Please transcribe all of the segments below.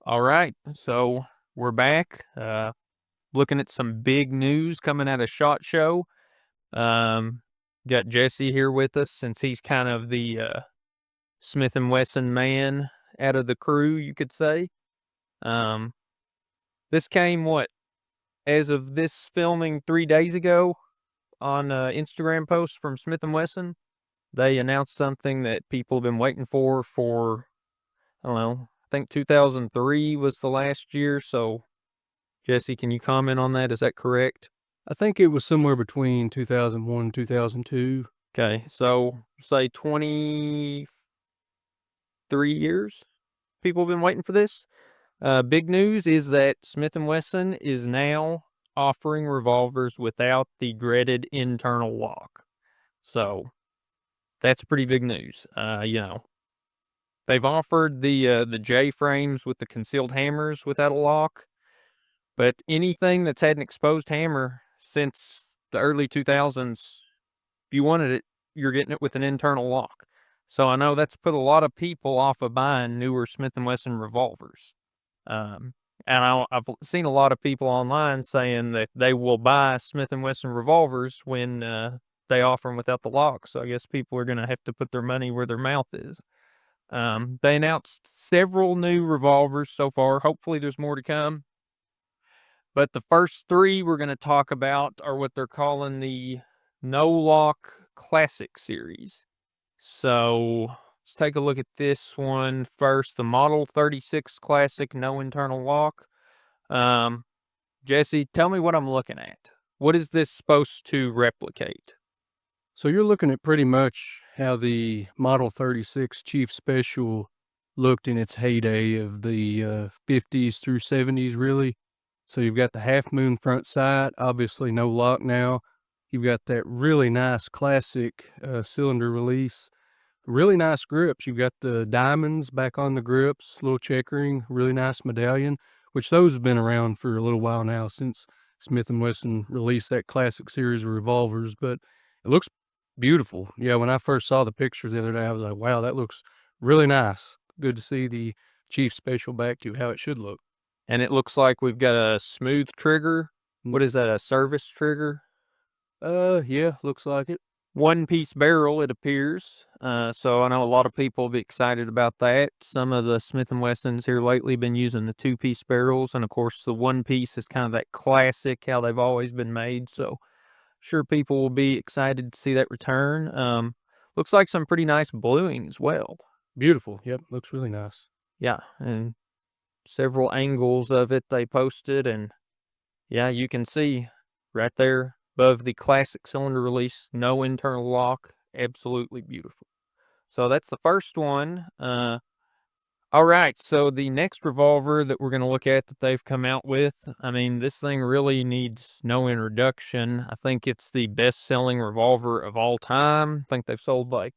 All right, so we're back. Looking at some big news coming out of SHOT Show. Um, got Jesse here with us since he's kind of the Smith and Wesson man out of the crew, you could say. Um, this came as of this filming 3 days ago on Instagram post from Smith and Wesson. They announced something that people have been waiting for I don't know. I think 2003 was the last year, so Jesse, can you comment on that? Is that correct? I think it was somewhere between 2001 and 2002. Okay, so say 23 years people have been waiting for this. Big news is that Smith& Wesson is now offering revolvers without the dreaded internal lock. So that's pretty big news. They've offered the J frames with the concealed hammers without a lock, but anything that's had an exposed hammer since the early 2000s, if you wanted it, you're getting it with an internal lock. So I know that's put a lot of people off of buying newer Smith& Wesson revolvers. I've seen a lot of people online saying that they will buy Smith& Wesson revolvers when they offer them without the lock. So I guess people are going to have to put their money where their mouth is. They announced several new revolvers so far. Hopefully there's more to come. But the first three we're going to talk about are what they're calling the No Lock Classic series. So let's take a look at this one first. The Model 36 Classic No Internal Lock. Jesse, tell me what I'm looking at. What is this supposed to replicate? So you're looking at pretty much how the Model 36 Chief Special looked in its heyday of the 50s through 70s, really. So you've got the half moon front sight, obviously no lock now. You've got that really nice classic cylinder release. Really nice grips. You've got the diamonds back on the grips, little checkering, really nice medallion, which those have been around for a little while now since Smith & Wesson released that classic series of revolvers, but it looks beautiful. Yeah, when I first saw the picture the other day, I was like, wow, that looks really nice. Good to see the Chief Special back to how it should look. And it looks like we've got a smooth trigger. What is that, a service trigger? Yeah, looks like it. One-piece barrel, it appears. So I know a lot of people will be excited about that. Some of the Smith & Wessons here lately been using the two-piece barrels, and of course the one-piece is kind of that classic, how they've always been made. So sure people will be excited to see that return. Looks like some pretty nice bluing as well. Beautiful. Yep, looks really nice. Yeah, and several angles of it they posted, and yeah, you can see right there above the classic cylinder release, no internal lock, absolutely beautiful. So that's the first one. All right, so the next revolver that we're going to look at that they've come out with, I mean, this thing really needs no introduction. I think it's the best-selling revolver of all time. I think they've sold like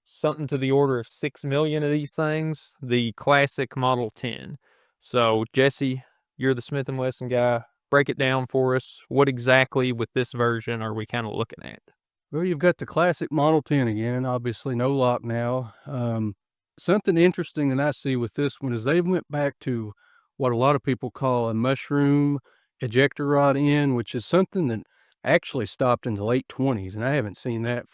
something to the order of 6 million of these things. The classic Model 10. So, Jesse, you're the Smith & Wesson guy. Break it down for us. What exactly with this version are we kind of looking at? Well, you've got the classic Model 10 again, obviously no lock now. Something interesting that I see with this one is they went back to what a lot of people call a mushroom ejector rod end, which is something that actually stopped in the late 20s. And I haven't seen that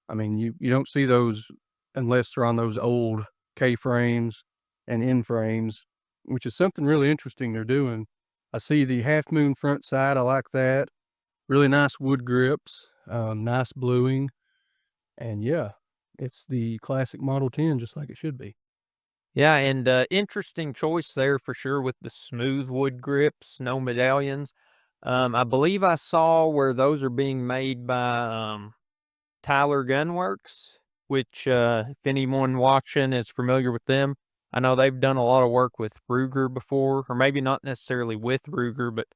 I mean, you don't see those unless they're on those old K-frames and N frames, which is something really interesting they're doing. I see the half moon front side. I like that. Really nice wood grips, nice bluing, and yeah, it's the classic Model 10 just like it should be. Yeah, and interesting choice there for sure with the smooth wood grips, no medallions. I believe I saw where those are being made by Tyler Gunworks, which if anyone watching is familiar with them, I know they've done a lot of work with Ruger before, or maybe not necessarily with Ruger, but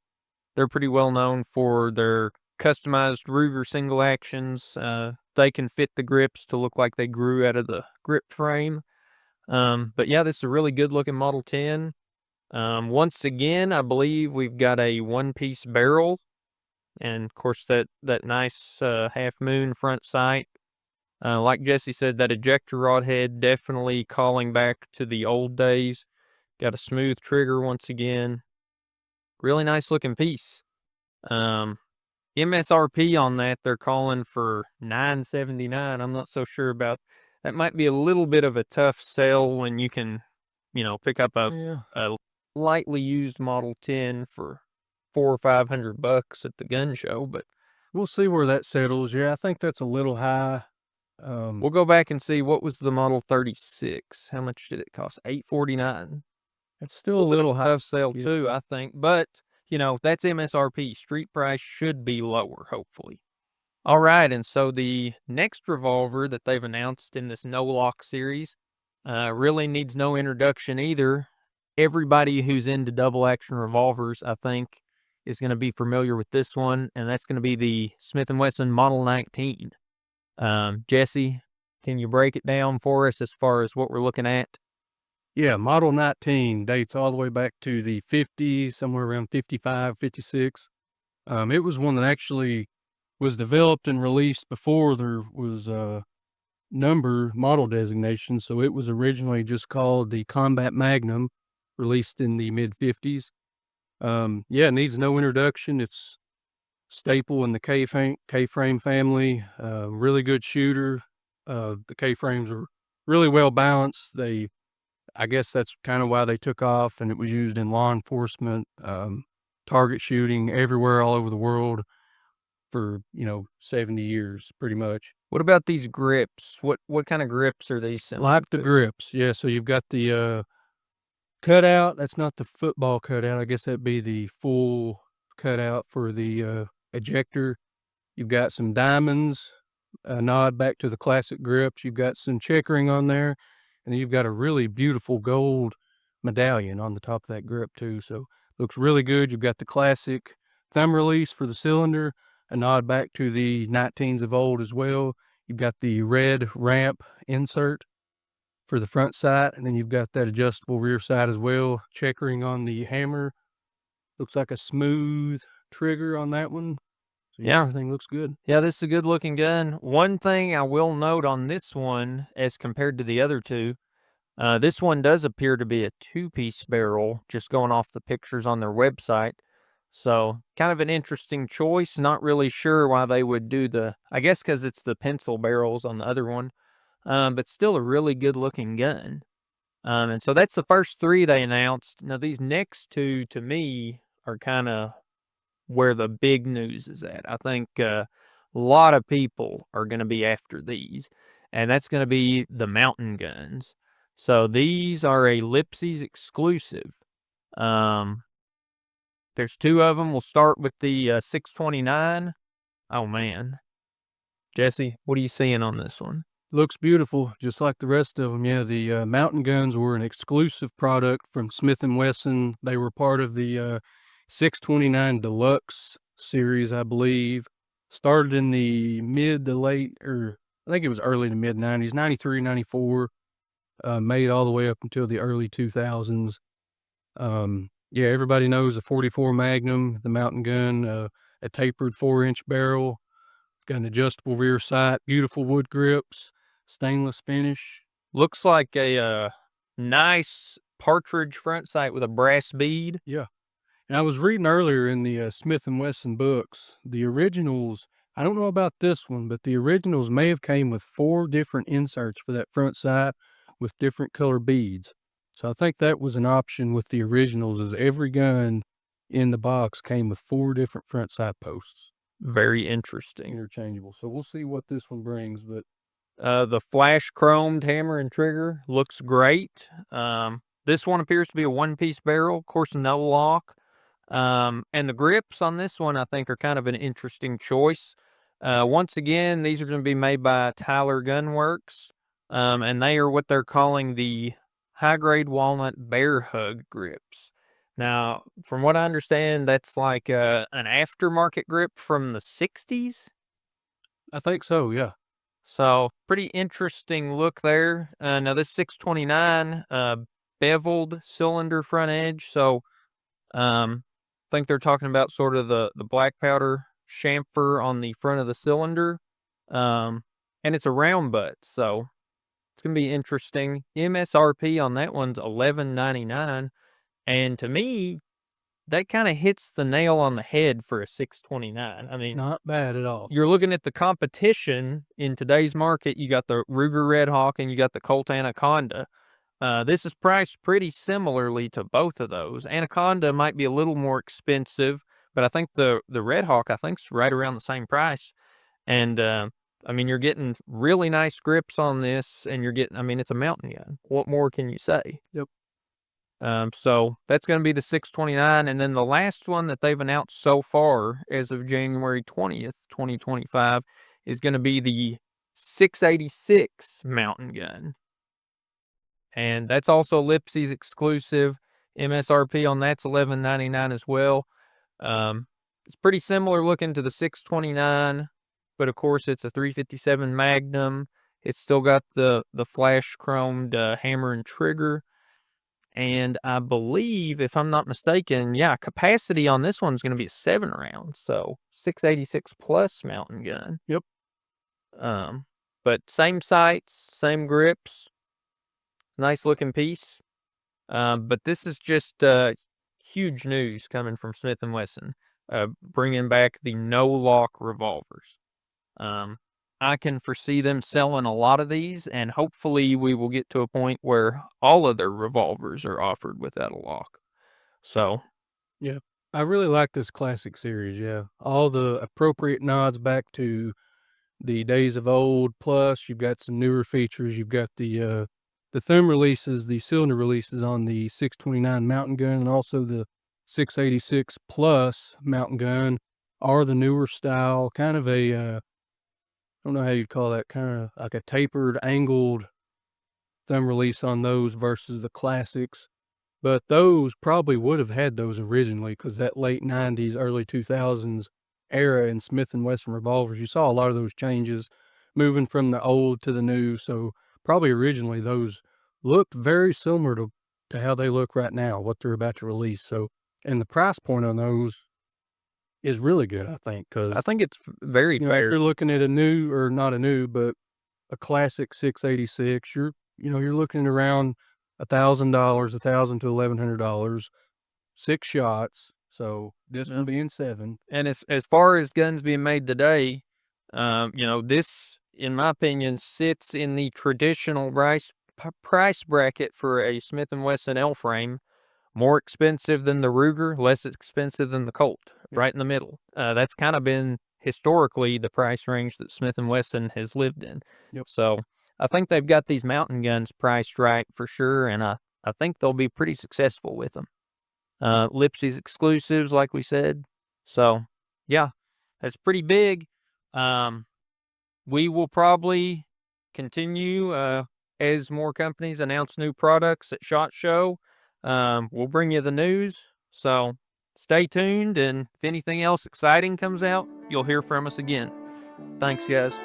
they're pretty well known for their customized Ruger single actions. They can fit the grips to look like they grew out of the grip frame. But yeah, this is a really good looking Model 10. Once again, I believe we've got a one-piece barrel, and of course that nice half moon front sight. Like Jesse said, that ejector rod head definitely calling back to the old days. Got a smooth trigger once again. Really nice looking piece. MSRP on that, they're calling for $979. I'm not so sure about that. Might be a little bit of a tough sell when you can, pick up Yeah. a lightly used Model 10 for $400 or $500 at the gun show, but We'll see where that settles. Yeah, I think that's a little high. we'll go back and see what was the Model 36. How much did it cost? $849. It's still a little high. Tough sale Yeah. too, I think, but that's MSRP. Street price should be lower, hopefully. All right, and so the next revolver that they've announced in this no lock series really needs no introduction either. Everybody who's into double action revolvers, I think, is going to be familiar with this one, and that's going to be the Smith & Wesson Model 19. Jesse, can you break it down for us as far as what we're looking at? Yeah, Model 19 dates all the way back to the 50s, somewhere around 55, 56. It was one that actually was developed and released before there was a model designation. So it was originally just called the Combat Magnum, released in the mid 50s. Yeah, it needs no introduction. It's staple in the K-frame family. Really good shooter. The K-frames are really well balanced. I guess that's kind of why they took off, and it was used in law enforcement, target shooting everywhere, all over the world for 70 years, pretty much. What about these grips? What kind of grips are these similar Like the to? grips, yeah. So you've got the cutout. That's not the football cutout. I guess that'd be the full cutout for the ejector. You've got some diamonds, a nod back to the classic grips. You've got some checkering on there, and then you've got a really beautiful gold medallion on the top of that grip too. So looks really good. You've got the classic thumb release for the cylinder, a nod back to the 19s of old as well. You've got the red ramp insert for the front sight, and then you've got that adjustable rear sight as well. Checkering on the hammer. Looks like a smooth trigger on that one. So Yeah. everything looks good. Yeah, this is a good looking gun. One thing I will note on this one, as compared to the other two, this one does appear to be a two-piece barrel, just going off the pictures on their website. So, kind of an interesting choice. Not really sure why they would do I guess because it's the pencil barrels on the other one, but still a really good looking gun. And so that's the first three they announced. Now, these next two, to me, are kind of where the big news is at. I think a lot of people are going to be after these, and that's going to be the mountain guns. So these are a Lipsy's exclusive. There's two of them. We'll start with the 629. Oh man, Jesse, what are you seeing on this one? Looks beautiful, just like the rest of them. Yeah, the mountain guns were an exclusive product from Smith & Wesson. They were part of the 629 Deluxe series, I believe. Started in the mid to late, or I think it was early to mid 90s, 93, 94. Made all the way up until the early 2000s. Yeah, everybody knows the 44 Magnum, the mountain gun, a tapered 4-inch barrel. Got an adjustable rear sight, beautiful wood grips, stainless finish. Looks like a nice partridge front sight with a brass bead. Yeah. And I was reading earlier in the Smith & Wesson books, the originals, I don't know about this one, but the originals may have came with 4 different inserts for that front sight with different color beads. So I think that was an option with the originals, is every gun in the box came with 4 different front sight posts. Very interesting. Interchangeable. So we'll see what this one brings, but the flash chromed hammer and trigger looks great. This one appears to be a one-piece barrel, of course, no lock. And the grips on this one, I think, are kind of an interesting choice. Once again, these are going to be made by Tyler Gunworks, and they are what they're calling the high-grade walnut bear hug grips. Now, from what I understand, that's like an aftermarket grip from the 60s. I think so, yeah. So, pretty interesting look there. Now, this 629 beveled cylinder front edge. So, I think they're talking about sort of the black powder chamfer on the front of the cylinder. And it's a round butt. So, It's gonna be interesting. MSRP on that one's $11.99, and to me, that kinda hits the nail on the head for a 629. I It's mean, not bad at all. you're looking at the competition in today's market, you got the Ruger Red Hawk and you got the Colt Anaconda. This is priced pretty similarly to both of those. Anaconda might be a little more expensive, but I think the Red Hawk, I think, is right around the same price. And, I mean, you're getting really nice grips on this, and you're getting, I mean, it's a mountain gun. What more can you say? Yep. So that's gonna be the 629, and then the last one that they've announced so far as of January 20th, 2025, is gonna be the 686 mountain gun. And that's also Lipsy's exclusive. MSRP on that's $11.99 as well. It's pretty similar looking to the 629, but of course it's a 357 Magnum. It's still got the flash chromed hammer and trigger. And I believe, if I'm not mistaken, yeah, capacity on this one's going to be a 7 round. So 686 plus mountain gun. Yep. But same sights, same grips, nice looking piece. But this is just huge news coming from Smith & Wesson, bringing back the no-lock revolvers. I can foresee them selling a lot of these, and hopefully we will get to a point where all of their revolvers are offered without a lock. So, Yeah. I really like this classic series, yeah. All the appropriate nods back to the days of old, plus you've got some newer features. You've got the thumb releases, the cylinder releases on the 629 mountain gun, and also the 686 plus mountain gun are the newer style, kind of a I don't know how you'd call that, kind of like a tapered, angled thumb release on those versus the classics. But those probably would have had those originally, because that late 90s, early 2000s era in Smith & Wesson revolvers, you saw a lot of those changes moving from the old to the new. So probably originally those looked very similar to how they look right now, what they're about to release. So, and the price point on those is really good, I think, because I think it's very if fair. you're looking at a new, or not a new, but a classic 686, you're looking at around $1,000, 1,000 to $1,100, 6 shots. So this Yeah. one being 7. And as far as guns being made today, this, in my opinion, sits in the traditional price bracket for a Smith & Wesson L-frame. More expensive than the Ruger, less expensive than the Colt, right in the middle. That's kind of been historically the price range that Smith & Wesson has lived in. Yep. So I think they've got these mountain guns priced right for sure, and I think they'll be pretty successful with them. Lipsy's exclusives, like we said. So yeah, that's pretty big. We will probably continue as more companies announce new products at SHOT Show. We'll bring you the news, so stay tuned, and if anything else exciting comes out, you'll hear from us again. Thanks, guys.